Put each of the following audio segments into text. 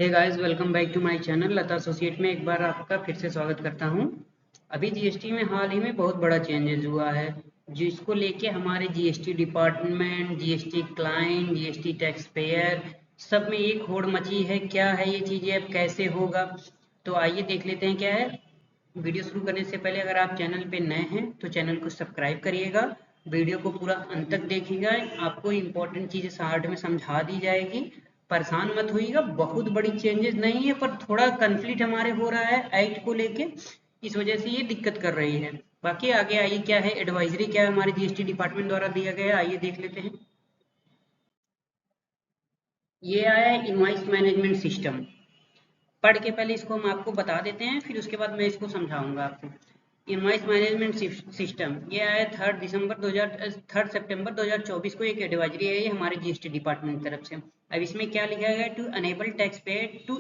Hey guys, welcome back to my channel Lata associate में एक बार आपका फिर से स्वागत करता हूं। अभी जीएसटी में हाल ही में बहुत बड़ा चेंजेस हुआ है, जिसको लेके हमारे GST department, GST client, GST tax payer सब में एक होड़ मची है। क्या है ये चीज़ें, अब कैसे होगा, तो आइए देख लेते हैं क्या है। वीडियो शुरू करने से पहले अगर आप चैनल पे नए हैं तो चैनल को सब्सक्राइब करिएगा, वीडियो को पूरा अंत तक देखिएगा। आपको इम्पोर्टेंट चीज़ें शार्ट में समझा दी जाएगी, परेशान मत होइएगा। बहुत बड़ी चेंजेस नहीं है, पर थोड़ा कन्फ्लिक्ट हमारे हो रहा है एक्ट को लेके, इस वजह से ये दिक्कत कर रही है। बाकी आगे आइए क्या है, एडवाइजरी क्या है हमारे जीएसटी डिपार्टमेंट द्वारा दिया गया है, आइए देख लेते हैं। ये आया है इनवॉइस मैनेजमेंट सिस्टम। पढ़ के पहले इसको हम आपको बता देते हैं, फिर उसके बाद मैं इसको समझाऊंगा आपको। इनवॉइस मैनेजमेंट सिस्टम ये आया 3 सितंबर 2024 को। एक एडवाइजरी है ये हमारे जीएसटी डिपार्टमेंट की तरफ से। अब इसमें क्या लिखा गया है, to enable tax payer to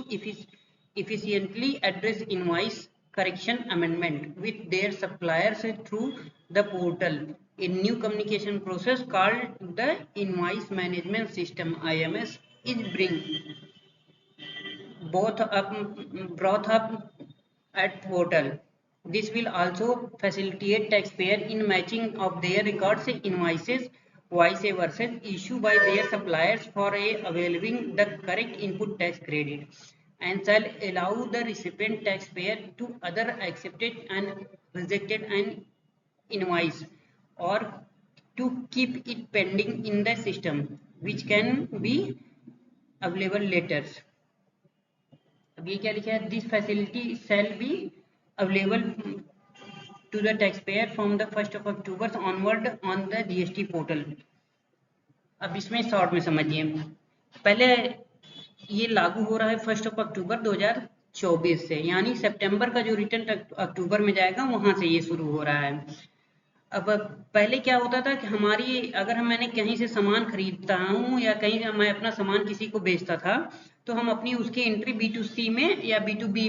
efficiently address invoice correction amendment with their suppliers through the portal. A new communication process called the invoice management system IMS is brought up at portal. This will also facilitate taxpayer in matching of their records invoices, vice versa, issued by their suppliers for availing the correct input tax credit, and shall allow the recipient taxpayer to other accepted and rejected an invoice or to keep it pending in the system, which can be available later. अब ये क्या लिखा है, this facility shall be available to the tax payer from the 1 October onward on the GST portal. अब इसमें short में समझिए, पहले ये लागू हो रहा है 1 अक्टूबर 2024 से, यानी सितंबर का जो रिटर्न अक्टूबर में जाएगा वहां से ये शुरू हो रहा है। अब पहले क्या होता था कि हमारी अगर मैंने कहीं से सामान खरीदता हूँ या कहीं मैं अपना सामान किसी को बेचता था, तो हम अपनी उसकी एंट्री B2C में या B2B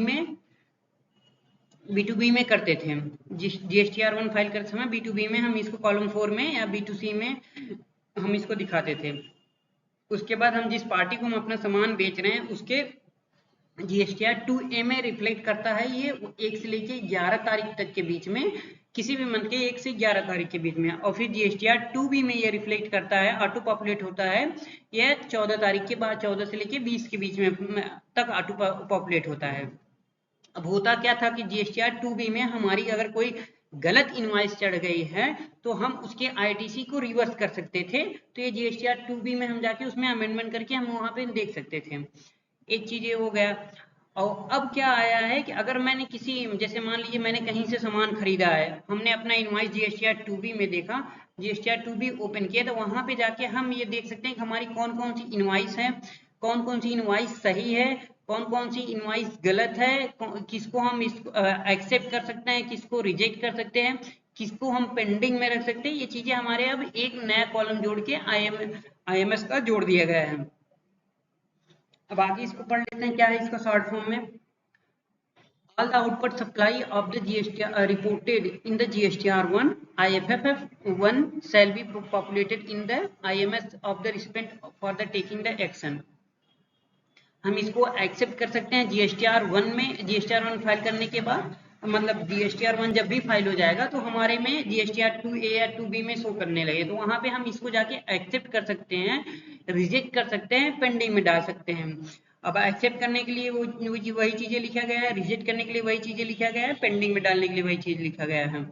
में करते थे। GSTR1 फाइल करते समय B2B में हम इसको कॉलम 4 में या B2C में हम इसको दिखाते थे। उसके बाद हम जिस पार्टी को हम अपना सामान बेच रहे हैं उसके GSTR2A में रिफ्लेक्ट करता है, ये 1 से लेके 11 तारीख तक के बीच में, किसी भी मंथ के 1 से 11 तारीख के बीच में। और फिर GSTR2B में ये रिफ्लेक्ट करता है, ऑटो पॉपुलेट होता है, यह 14 तारीख के बाद 14 से लेके 20 के बीच में तक ऑटो पॉपुलेट होता है। अब होता क्या था कि GSTR2B में हमारी अगर कोई गलत इनवॉइस चढ़ गई है तो हम उसके आईटीसी को रिवर्स कर सकते थे। तो ये GSTR2B में हम जाके उसमें अमेंडमेंट करके हम वहां पे देख सकते थे। एक चीज ये हो गया। और अब क्या आया है कि अगर मैंने किसी, जैसे मान लीजिए मैंने कहीं से सामान खरीदा है, हमने अपना इनवॉइस GSTR2B में देखा, GSTR2B ओपन किया, तो वहां पे जाके हम ये देख सकते हैं कि हमारी कौन कौन सी इनवॉइस है, कौन कौन सी इनवॉइस सही है, कौन कौन सी इनवॉइस गलत है, किसको हम एक्सेप्ट कर सकते हैं, किसको रिजेक्ट कर सकते हैं, किसको हम पेंडिंग में रख सकते हैं। ये चीजें हमारे अब एक नया कॉलम जोड़ के IMS का जोड़ दिया गया है। अब आगे इसको पढ़ लेते हैं, क्या है इसका शॉर्ट फॉर्म में। All the output supply of the GSTR reported in the GSTR1 IFFF1 shall be populated in the IMS of the recipient for the taking the action। हम इसको एक्सेप्ट कर सकते हैं GSTR1 में। GSTR1 फाइल करने के बाद, मतलब GSTR1 जब भी फाइल हो जाएगा तो हमारे में GSTR2A या 2B में शो करने लगे, तो वहां पे हम इसको जाके एक्सेप्ट कर सकते हैं, रिजेक्ट कर सकते हैं, पेंडिंग में डाल सकते हैं। अब एक्सेप्ट करने के लिए वही चीजें लिखा गया है, रिजेक्ट करने के लिए वही चीजें लिखा गया है, पेंडिंग में डालने के लिए वही चीज लिखा गया है।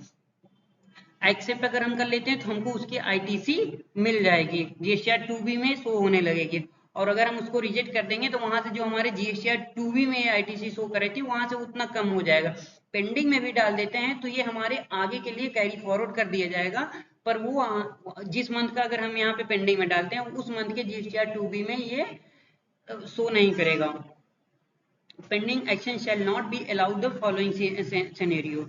एक्सेप्ट अगर हम कर लेते हैं तो हमको उसकी आईटीसी मिल जाएगी, GSTR2B में शो होने लगेगी। और अगर हम उसको रिजेक्ट कर देंगे तो वहां से जो हमारे GSTR2B में आईटीसी शो कर रही थी वहां से उतना कम हो जाएगा। पेंडिंग में भी डाल देते हैं तो ये हमारे आगे के लिए कैरी फॉरवर्ड कर दिया जाएगा, पर वो जिस मंथ का अगर हम यहाँ पे पेंडिंग में डालते हैं उस मंथ के GSTR2B में ये शो नहीं करेगा। Pending action shall not be allowed the following scenario.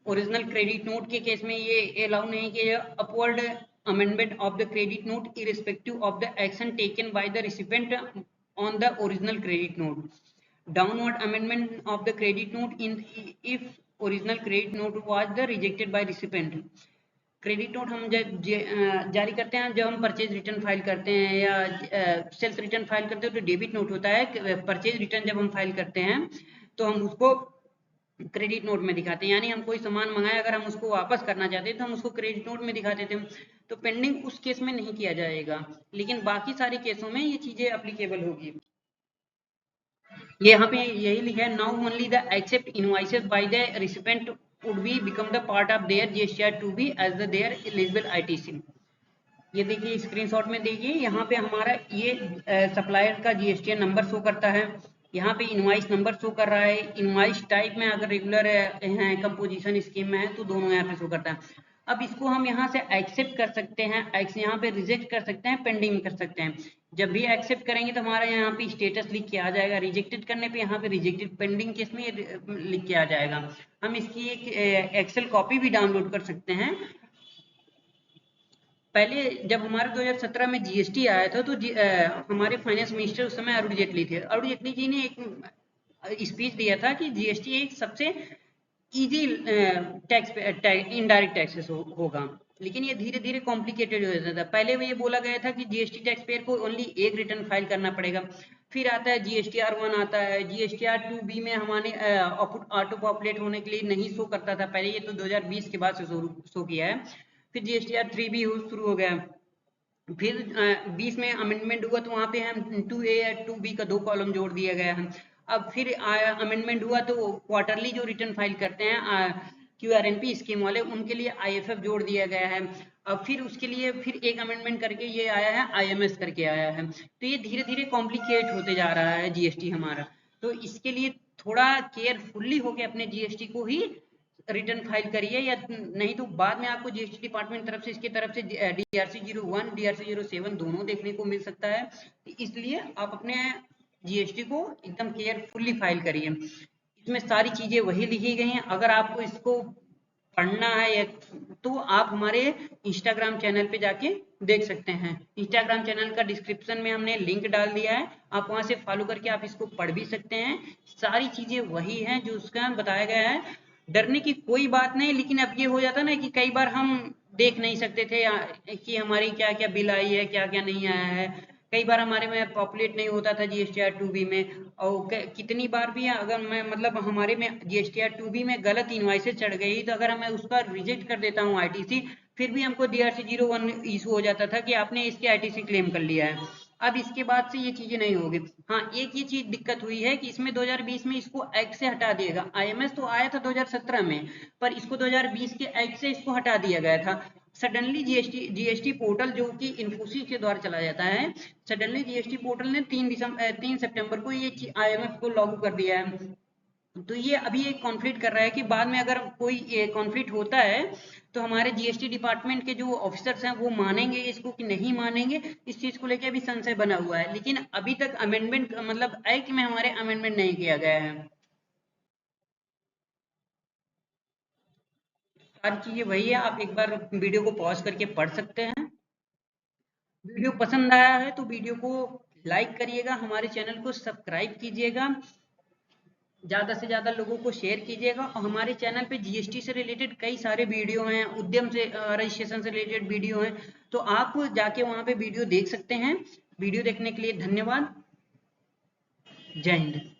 Original credit note के केस में ये अलाउ नहीं कि upward amendment of the credit note irrespective of the action taken by the recipient on the original credit note. Downward amendment of the credit note in if original credit note was the rejected by recipient. Credit note हम जारी करते हैं जब हम purchase return file करते हैं या sales return file करते हैं तो डेबिट नोट होता है। परचेज रिटर्न जब हम फाइल करते हैं तो हम उसको क्रेडिट नोट में दिखाते हैं, यानी हम कोई सामान मंगाए अगर हम उसको वापस करना चाहते हैं तो हम उसको क्रेडिट नोट में दिखा देते हैं। तो पेंडिंग उस केस में नहीं किया जाएगा, लेकिन बाकी सारे केसों में ये चीजें अप्लीकेबल होगी। यहाँ पे यही लिखा है, now only the accept invoices by the recipient would be become the part of their GSTR to be as the their eligible ITC। ये देखिए स्क्रीनशॉट में देखिए, यहाँ पे हमारा ये सप्लायर का GSTR नंबर शो करता है, यहाँ पे इनवॉइस नंबर शो कर रहा है। इनवॉइस टाइप में अगर रेगुलर है, कंपोजिशन स्कीम में है तो दोनों यहाँ पे शो करता है। अब इसको हम यहाँ से एक्सेप्ट कर सकते हैं, यहाँ पे रिजेक्ट कर सकते हैं, पेंडिंग कर सकते हैं। जब भी एक्सेप्ट करेंगे तो हमारा यहाँ पे स्टेटस लिख के आ जाएगा, रिजेक्टेड करने पे यहाँ पे रिजेक्टेड, पेंडिंग केस में लिख के आ जाएगा। हम इसकी एक एक्सेल कॉपी भी डाउनलोड कर सकते हैं। पहले जब हमारे 2017 में जीएसटी आया था तो हमारे फाइनेंस मिनिस्टर उस समय अरुण जेटली थे। अरुण जेटली जी ने एक स्पीच दिया था कि जीएसटी एक सबसे इजी इनडायरेक्ट टैक्सेस होगा, लेकिन ये धीरे धीरे कॉम्प्लिकेटेड हो जाता था। पहले ये बोला गया था कि जीएसटी टैक्स पेयर को ओनली एक रिटर्न फाइल करना पड़ेगा, फिर आता है GSTR1 आता है, GSTR2B में हमारे ऑटो पॉपुलेट होने के लिए नहीं शो करता था पहले, ये तो 2020 के बाद से शो किया है। फिर GSTR3B शुरू हो गया, फिर 20 में अमेंडमेंट हुआ तो वहाँ पे हम 2A या 2B का 2 कॉलम जोड़ दिया गया है। अब फिर अमेंडमेंट हुआ तो क्वार्टरली जो रिटर्न फाइल करते हैं QRNP स्कीम वाले, उनके लिए IFF जोड़ दिया गया है। अब फिर उसके लिए फिर एक अमेंडमेंट करके ये आया है, IMS करके आया है। तो ये धीरे धीरे कॉम्प्लिकेट होते जा रहा है जीएसटी हमारा। तो इसके लिए थोड़ा केयरफुल्ली होके अपने जीएसटी को ही रिटर्न फाइल करिए, या नहीं तो बाद में आपको जीएसटी डिपार्टमेंट तरफ से इसकी तरफ से DRC 01 DRC 07 दोनों देखने को मिल सकता है। इसलिए आप अपने जीएसटी को एकदम केयरफुल्ली फाइल करिए। इसमें सारी चीजें वही लिखी गई हैं। अगर आपको इसको पढ़ना है तो आप हमारे इंस्टाग्राम चैनल पे जाके देख सकते हैं। इंस्टाग्राम चैनल का डिस्क्रिप्शन में हमने लिंक डाल दिया है, आप वहां से फॉलो करके आप इसको पढ़ भी सकते हैं। सारी चीजें वही हैं जो उसका बताया गया है, डरने की कोई बात नहीं। लेकिन अब ये हो जाता ना कि कई बार हम देख नहीं सकते थे कि हमारी क्या क्या बिल आई है, क्या क्या नहीं आया है। कई बार हमारे में पॉपुलेट नहीं होता था GSTR2B में, और कितनी बार भी अगर मैं मतलब हमारे में GSTR2B में गलत इनवॉइसेस चढ़ गई तो अगर मैं उसका रिजेक्ट कर देता हूँ ITC, फिर भी हमको DRC 01 इशू हो जाता था कि आपने इसके ITC क्लेम कर लिया है। अब इसके बाद से ये चीजें नहीं होगी। हाँ, एक ये चीज दिक्कत हुई है कि इसमें 2020 में इसको एक्ट से हटा दिएगा। IMS तो आया था 2017 में, पर इसको 2020 के एक्ट से इसको हटा दिया गया था। सडनली जीएसटी पोर्टल जो कि इन्फोसिस के द्वारा चला जाता है, सडनली जीएसटी पोर्टल ने 3 सितंबर को ये IMF को लागू कर दिया है। तो ये अभी एक कॉन्फ्लिक्ट कर रहा है कि बाद में अगर कोई कॉन्फ्लिक्ट होता है तो हमारे जीएसटी डिपार्टमेंट के जो ऑफिसर्स हैं वो मानेंगे इसको कि नहीं मानेंगे, इस चीज को लेकर अभी संशय बना हुआ है। लेकिन अभी तक अमेंडमेंट मतलब एक्ट में हमारे अमेंडमेंट नहीं किया गया है। सारी चीजें वही है, आप एक बार वीडियो को पॉज करके पढ़ सकते हैं। वीडियो पसंद आया है तो वीडियो को लाइक करिएगा, हमारे चैनल को सब्सक्राइब कीजिएगा, ज्यादा से ज्यादा लोगों को शेयर कीजिएगा। और हमारे चैनल पे जीएसटी से रिलेटेड कई सारे वीडियो हैं, उद्यम से रजिस्ट्रेशन से रिलेटेड वीडियो हैं, तो आप जाके वहां पे वीडियो देख सकते हैं। वीडियो देखने के लिए धन्यवाद। जय हिंद।